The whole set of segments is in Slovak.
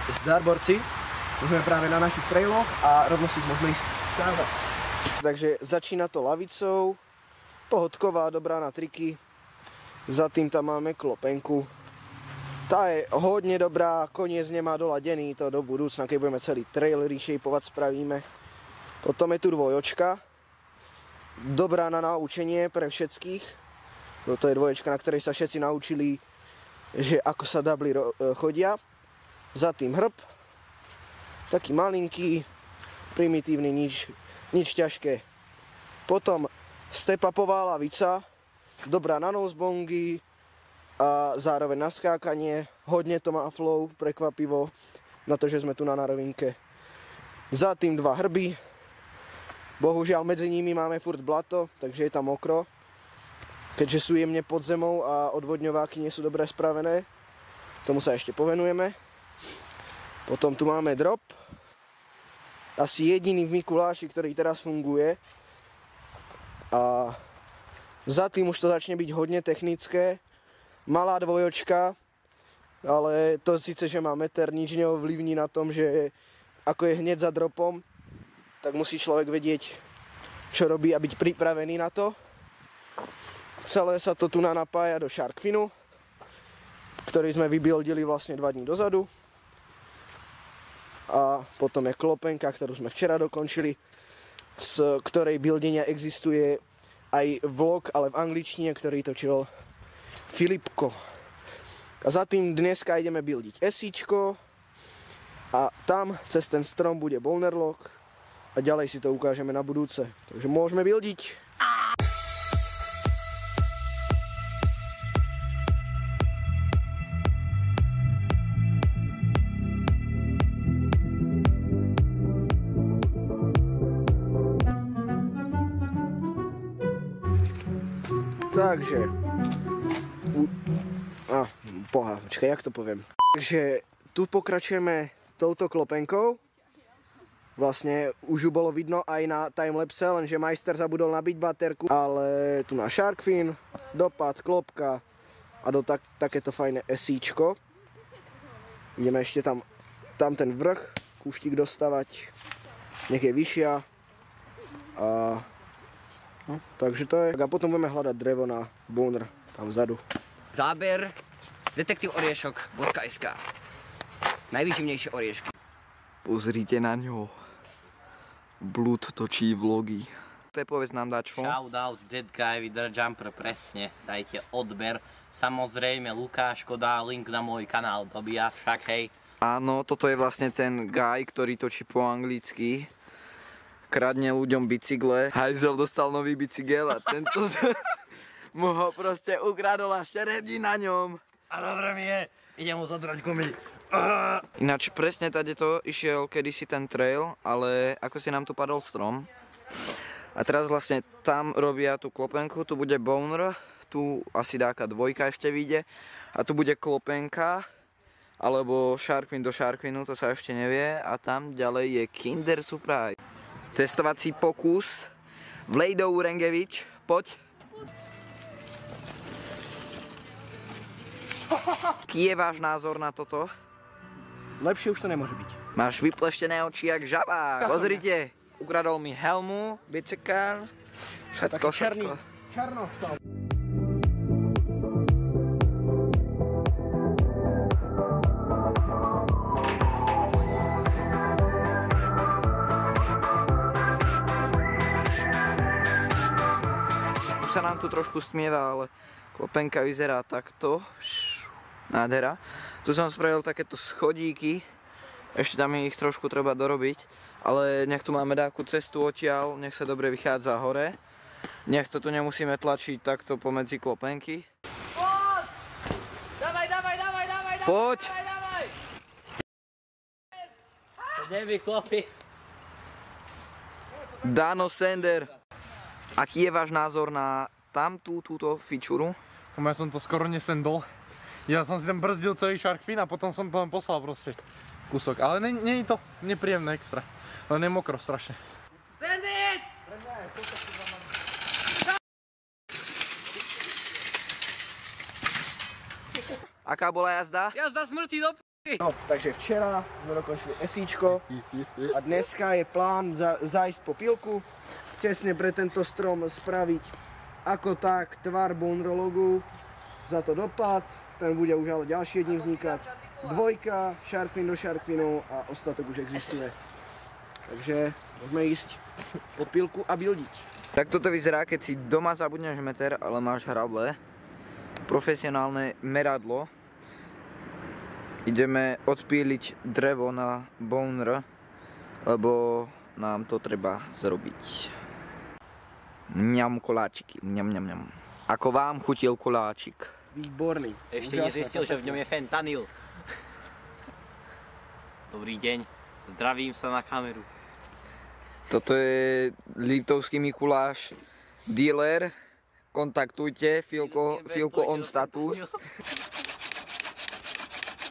Zdar, borci. Sme práve na našich trailoch a rovno si ich môžeme ísť ukázať. Takže začína to lavicou, pohodková, dobrá na triky. Za tým tam máme klopenku. Tá je hodne dobrá, koniec nemá doladený, to do budúcna, keď budeme celý trail reshapevať, spravíme. Potom je tu dvojočka. Dobrá na naučenie pre všetkých. Toto je dvojočka, na ktorej sa všetci naučili, že ako sa dubly chodia. Za tým hrb, taký malinký, primitívny, nič ťažké. Potom step-upová lavica, dobrá na nosebongy a zároveň na skákanie. Hodne to má flow, prekvapivo, na to, že sme tu na rovinke. Za tým dva hrby, bohužiaľ medzi nimi máme furt blato, takže je tam mokro, keďže sú jemne pod zemou a odvodňováky nie sú dobre spravené. Tomu sa ešte povenujeme. Potom tu máme drop, asi jediný v Mikuláši, ktorý teraz funguje. A za tým už to začne byť hodne technické. Malá dvojočka, ale to síce, že má meter, nič neovlivní na tom, že ako je hneď za dropom, tak musí človek vedieť, čo robí a byť pripravený na to. Celé sa to tu napája do shark finu, ktorý sme vybuildili vlastne 2 dní dozadu. A potom je klopenka, ktorú sme včera dokončili, z ktorej buildenia existuje aj vlog, ale v angličtine, ktorý točil Filipko. A za tým dneska ideme buildiť esíčko a tam cez ten strom bude boulder lock a ďalej si to ukážeme na budúce. Takže môžeme buildiť. Takže, počkaj, jak to poviem. Takže tu pokračujeme touto klopenkou. Vlastne už ju bolo vidno aj na timelapse, lenže majster zabudol nabiť baterku. Ale tu na shark fin, dopad, klopka a do takéto fajné esíčko. Ideme ešte tam ten vrch, kúštik dostavať, nech je vyššia. No, takže to je. A potom budeme hľadať drevo na boulder tam vzadu. Záber detektivoriešok.sk. Najvýživnejšie oriešky. Pozrite na ňo. Blood točí vlogy. To je povedz nám dačo. Shout out that guy with the jumper, presne. Dajte odber. Samozrejme Lukáško dá link na môj kanál, dobíja však, hej. Áno, toto je vlastne ten guy, ktorý točí po anglicky. Kradne ľuďom bicykle. Hajzel dostal nový bicykel a tento mu ho proste ukradol a šeredí na ňom. A dobre mi je, idem mu zodrať gumy. Ináč presne tady to išiel kedysi ten trail, ale ako si nám tu padol strom. A teraz vlastne tam robia tú klopenku, tu bude boulder, tu asi dáka dvojka ešte vyjde a tu bude klopenka alebo shark fin do shark finu, to sa ešte nevie a tam ďalej je Kinder Surprise. Testovací pokus. Vlejdou Rengevič, poď. Aký je váš názor na toto? Lepšie už to nemôže byť. Máš vypleštené oči jak žaba. Pozrite, ukradol mi helmu, bicykel, všetko, všetko. Černostal. Už sa nám tu trošku stmieva, ale klopenka vyzerá takto. Nádhera. Tu som spravil takéto schodíky. Ešte tam ich trošku treba dorobiť. Ale nech tu máme takú cestu odtiaľ, nech sa dobre vychádza hore. Nech to tu nemusíme tlačiť takto pomedzi klopenky. Poď! Dávaj! Poď! Neby chlapi. Dano Sender. Aký je váš názor na túto fičuru? Ja som to skoro nesendol. Ja som si tam brzdil celý shark fin a potom som to len poslal proste kúsok. Ale nie je to nepríjemné extra. Len je mokro strašne. Send it! Aká bola jazda? Jazda smrti do p***. No, takže včera sme dokončili esíčko a dneska je plán zájsť po pilku, tesne pre tento strom spraviť ako tak tvar bonrologu, za to dopad, ten bude už ale ďalšie dní vznikať, dvojka, šarkvin do šarkvinu a ostatok už existuje. Takže môžeme ísť po pilku a bildiť. Tak toto vyzerá, keď si doma zabudneš meter, ale máš hrable, profesionálne meradlo. Ideme odpíliť drevo na boner, lebo nám to treba zrobiť. Mňam koláčiky, mňam. Ako vám chutil koláčik? Výborný. Ešte nezistil, že v ňom je fentanyl. Dobrý deň, zdravím sa na kameru. Toto je Liptovský Mikuláš, dealer. Kontaktujte, Filko on status.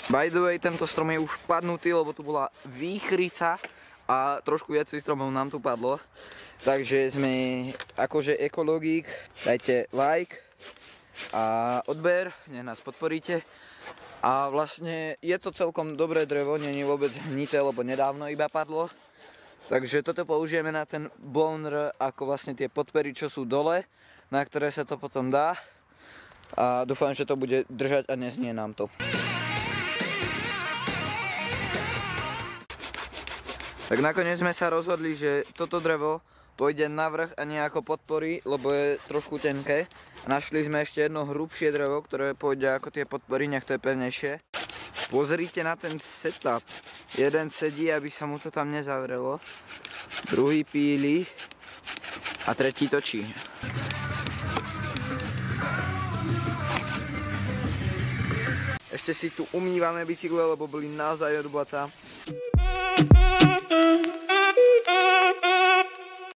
By the way, tento strom je už padnutý, lebo tu bola výchrica a trošku viacej stromov nám tu padlo. Takže sme akože ekologík, dajte like a odber, nech nás podporíte. A vlastne je to celkom dobré drevo, nie je vôbec hnité, lebo nedávno iba padlo. Takže toto použijeme na ten boner ako vlastne tie podpery, čo sú dole, na ktoré sa to potom dá. A dúfam, že to bude držať a neznie nám to. Tak nakoniec sme sa rozhodli, že toto drevo pôjde na vrch a nie ako podpory, lebo je trošku tenké. A našli sme ešte jedno hrubšie drevo, ktoré pôjde ako tie podpory, nech to je pevnejšie. Pozrite na ten setup. Jeden sedí, aby sa mu to tam nezavrelo. Druhý píli a tretí točí. Ešte si tu umývame bicykle, lebo boli naozaj od blata.